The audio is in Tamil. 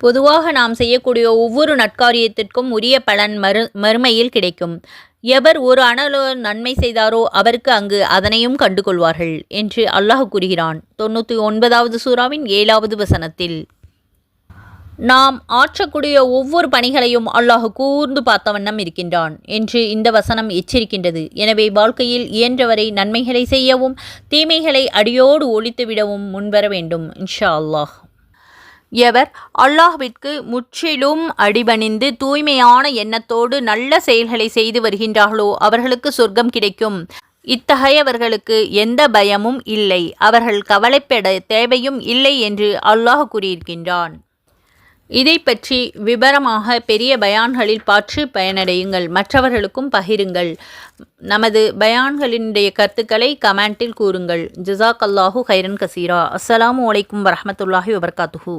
பொதுவாக நாம் செய்யக்கூடிய ஒவ்வொரு நற்காரியத்திற்கும் உரிய பலன் மறுமையில் கிடைக்கும். எவர் ஒரு அணலோ நன்மை செய்தாரோ அவருக்கு அங்கு அதனையும் கண்டுகொள்வார்கள் என்று அல்லாஹ் கூறுகிறான் 99வது சூறாவின் 7வது வசனத்தில். நாம் ஆற்றக்கூடிய ஒவ்வொரு பணிகளையும் அல்லாஹ் கூர்ந்து பார்த்த வண்ணம் இருக்கின்றான் என்று இந்த வசனம் எச்சரிக்கின்றது. எனவே வாழ்க்கையில் இயன்றவரை நன்மைகளை செய்யவும் தீமைகளை அடியோடு ஒழித்துவிடவும் முன்வர வேண்டும் இன்ஷா அல்லாஹ். எவர் அல்லாஹ்விற்கு முற்றிலும் அடிபணிந்து தூய்மையான எண்ணத்தோடு நல்ல செயல்களை செய்து வருகின்றார்களோ அவர்களுக்கு சொர்க்கம் கிடைக்கும். இத்தகையவர்களுக்கு எந்த பயமும் இல்லை, அவர்கள் கவலைப்பட தேவையும் இல்லை என்று அல்லாஹ் கூறியிருக்கின்றான். இதை பற்றி விபரமாக பெரிய பயான்களில் பார்த்து பயனடையுங்கள், மற்றவர்களுக்கும் பகிருங்கள். நமது பயான்களினுடைய கருத்துக்களை கமெண்டில் கூறுங்கள். ஜஸாக் அல்லாஹு கைரன் கசீரா. அஸ்ஸலாமு அலைக்கும் வரஹ்மத்துல்லாஹி வபரகாத்துஹு.